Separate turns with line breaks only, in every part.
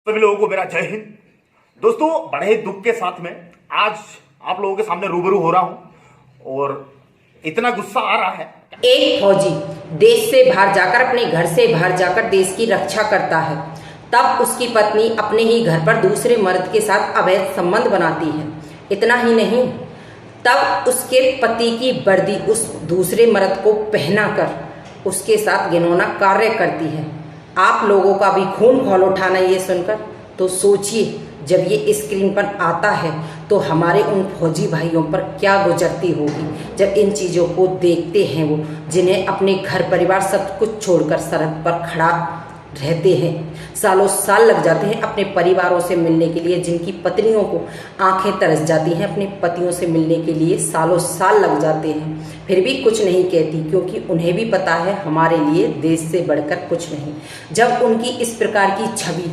सभी लोगों को मेरा जय हिंद। दोस्तों, बड़े ही दुख के साथ में आज आप लोगों के सामने रूबरू हो रहा हूं और इतना गुस्सा आ रहा है।
एक फौजी देश से बाहर जाकर अपने घर से बाहर जाकर देश की रक्षा करता है, तब उसकी पत्नी अपने ही घर पर दूसरे मर्द के साथ अवैध संबंध बनाती है। इतना ही नहीं, तब उसके पति की वर्दी उस दूसरे मर्द को पहनाकर उसके साथ घिनौना कार्य करती है। आप लोगों का भी खून खौल उठाना ये सुनकर, तो सोचिए जब ये स्क्रीन पर आता है तो हमारे उन फौजी भाइयों पर क्या गुजरती होगी जब इन चीज़ों को देखते हैं, वो जिन्हें अपने घर परिवार सब कुछ छोड़कर सरहद पर खड़ा रहते हैं, सालों साल लग जाते हैं अपने परिवारों से मिलने के लिए, जिनकी पत्नियों को आंखें तरस जाती हैं अपने पतियों से मिलने के लिए, सालों साल लग जाते हैं, फिर भी कुछ नहीं कहती क्योंकि उन्हें भी पता है हमारे लिए देश से बढ़कर कुछ नहीं। जब उनकी इस प्रकार की छवि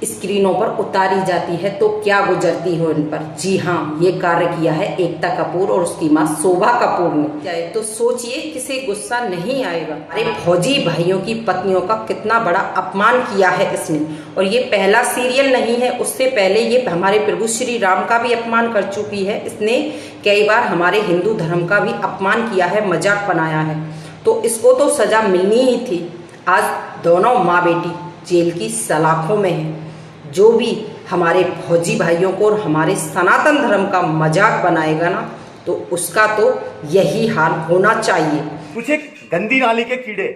स्क्रीनों पर उतारी जाती है तो क्या गुजरती हो इन पर। जी हाँ, ये कार्य किया है एकता कपूर और उसकी मां शोभा कपूर ने। जाए तो सोचिए किसे गुस्सा नहीं आएगा। हमारे फौजी भाइयों की पत्नियों का कितना बड़ा अपमान किया है इसने। और ये पहला सीरियल नहीं है, उससे पहले ये हमारे प्रभु श्री राम का भी अपमान कर चुकी है इसने। कई बार हमारे हिंदू धर्म का भी अपमान किया है, मजाक बनाया है, तो इसको तो सजा मिलनी ही थी। आज दोनों माँ बेटी जेल की सलाखों में है। जो भी हमारे फौजी भाइयों को और हमारे सनातन धर्म का मजाक बनाएगा ना, तो उसका तो यही हाल होना चाहिए।
कुछ एक गंदी नाली के कीड़े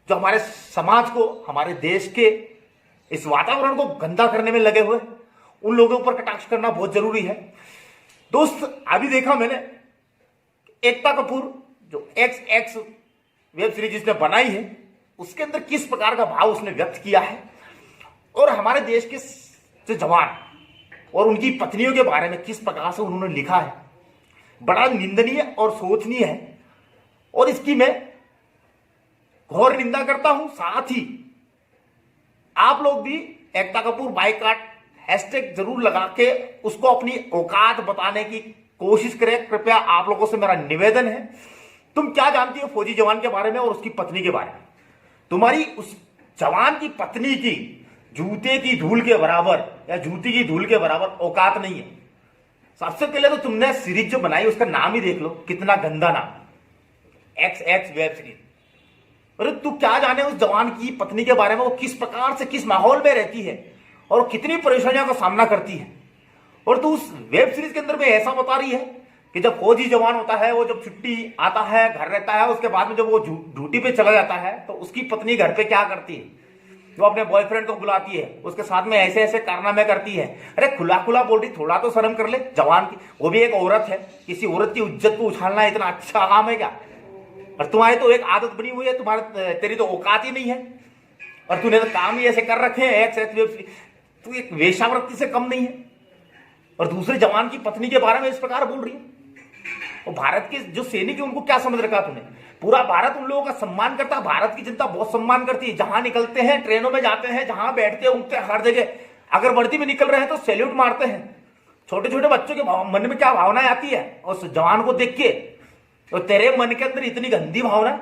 जो हमारे समाज को, हमारे देश के इस वातावरण को गंदा करने में लगे हुए, उन लोगों पर कटाक्ष करना बहुत जरूरी है। दोस्त, अभी देखा मैंने एकता कपूर जो एक्स वेब सीरीज जिसने बनाई है, उसके अंदर किस प्रकार का भाव उसने व्यक्त किया है और हमारे देश के जो जवान और उनकी पत्नियों के बारे में किस प्रकार से उन्होंने लिखा है, बड़ा निंदनीय और शोचनीय है। और इसकी मैं घोर निंदा करता हूं। साथ ही आप लोग भी एकता कपूर बाइकाट हैशटैग जरूर लगा के उसको अपनी औकात बताने की कोशिश करें। कृपया आप लोगों से मेरा निवेदन है, तुम क्या जानती हो फौजी जवान के बारे में और उसकी पत्नी के बारे में? तुम्हारी उस जवान की पत्नी की जूते की धूल के बराबर या जूती की धूल के बराबर औकात नहीं है। सबसे पहले तो तुमने सीरीज जो बनाई उसका नाम ही देख लो, कितना गंदा नाम, एक्स वेब सीरीज। अरे तू क्या जाने उस जवान की पत्नी के बारे में, वो किस प्रकार से किस माहौल में रहती है और कितनी परेशानियों का सामना करती है। और तू उस वेब सीरीज के अंदर में ऐसा बता रही है कि जब फौजी जवान होता है, वो जब छुट्टी आता है, घर रहता है, उसके बाद में जब वो ड्यूटी पे चला जाता है तो उसकी पत्नी घर पे क्या करती है? वो अपने बॉयफ्रेंड को बुलाती है, उसके साथ में ऐसे ऐसे कारनामे करती है। अरे खुला खुला बोल रही, थोड़ा तो शर्म कर ले जवान की, वो भी एक औरत है। किसी औरत की इज्जत को उछालना इतना अच्छा काम है क्या? और तुम्हारी तो एक आदत बनी हुई है, तुम्हारे तेरी तो औकात ही नहीं है और तूने तो काम ही ऐसे कर रखे हैं। तू एक वेश्यावृत्ति से कम नहीं है और दूसरे जवान की पत्नी के बारे में इस प्रकार बोल रही है। और भारत के जो सैनिक है उनको क्या समझ रखा तूने? पूरा भारत उन लोगों का सम्मान करता है, भारत की जनता बहुत सम्मान करती है। जहां निकलते हैं, ट्रेनों में जाते हैं, जहां बैठते हैं उठते हैं, हर जगह अगर वर्दी में निकल रहे हैं तो सैल्यूट मारते हैं। छोटे छोटे बच्चों के मन में क्या भावनाएं आती है और उस जवान को देख के, और तेरे मन के अंदर इतनी गंदी भावना,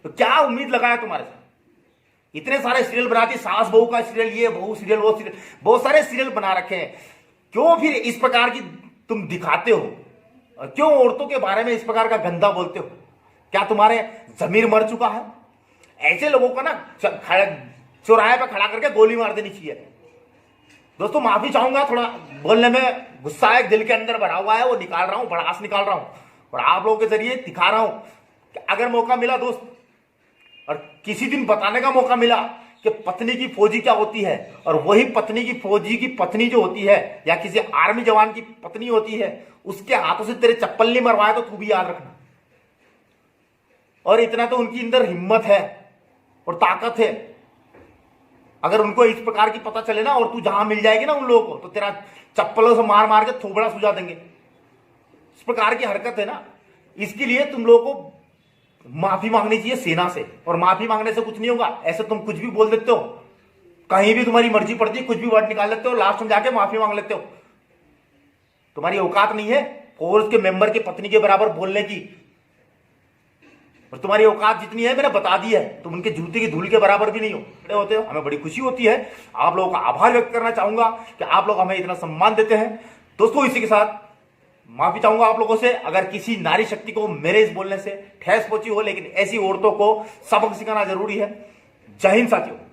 तो क्या उम्मीद लगाया तुम्हारे साथ? इतने सारे सीरियल बनाती, सास बहू का सीरियल, ये बहू सीरियल, वो सीरियल, बहुत सारे सीरियल बना रखे हैं। क्यों फिर इस प्रकार की तुम दिखाते हो? क्यों औरतों के बारे में इस प्रकार का गंदा बोलते हो? क्या तुम्हारे जमीर मर चुका है? ऐसे लोगों को ना चौराहे पे खड़ा करके गोली मार देनी चाहिए। दोस्तों, माफी चाहूंगा, थोड़ा बोलने में गुस्सा है, दिल के अंदर भरा हुआ है, वो निकाल रहा हूं, भड़ास निकाल रहा हूं और आप लोगों के जरिए दिखा रहा हूं कि अगर मौका मिला दोस्त, और किसी दिन बताने का मौका मिला कि पत्नी की फौजी क्या होती है, और वही पत्नी की फौजी की पत्नी जो होती है या किसी आर्मी जवान की पत्नी होती है, उसके हाथों से तेरे चप्पल नहीं मरवाए तो तू भी याद रखना। और इतना तो उनकी अंदर हिम्मत है और ताकत है। अगर उनको इस प्रकार की पता चले ना और तू जहां मिल जाएगी ना उन लोगों को, तो तेरा चप्पलों से मार मार के थोबड़ा सुझा देंगे। इस प्रकार की हरकत है ना, इसके लिए तुम लोगों को माफी मांगनी चाहिए सेना से। और माफी मांगने से कुछ नहीं होगा, ऐसे तुम कुछ भी बोल देते हो, कहीं भी तुम्हारी मर्जी पड़ती है, कुछ भी वर्ड निकाल लेते हो, लास्ट में जाके माफी मांग लेते हो। तुम्हारी औकात नहीं है फोर्स के मेंबर की पत्नी के बराबर बोलने की। और तुम्हारी औकात जितनी है मैंने बता दी है, तुम उनके जूते की धूल के बराबर भी नहीं हो, खड़े होते हो। हमें बड़ी खुशी होती है, आप लोगों का आभार व्यक्त करना चाहूंगा कि आप लोग हमें इतना सम्मान देते हैं। दोस्तों, इसी के साथ माफी चाहूंगा आप लोगों से अगर किसी नारी शक्ति को मेरे इस बोलने से ठेस पहुंची हो, लेकिन ऐसी औरतों को सबक सिखाना जरूरी है। जय हिंद साथियों।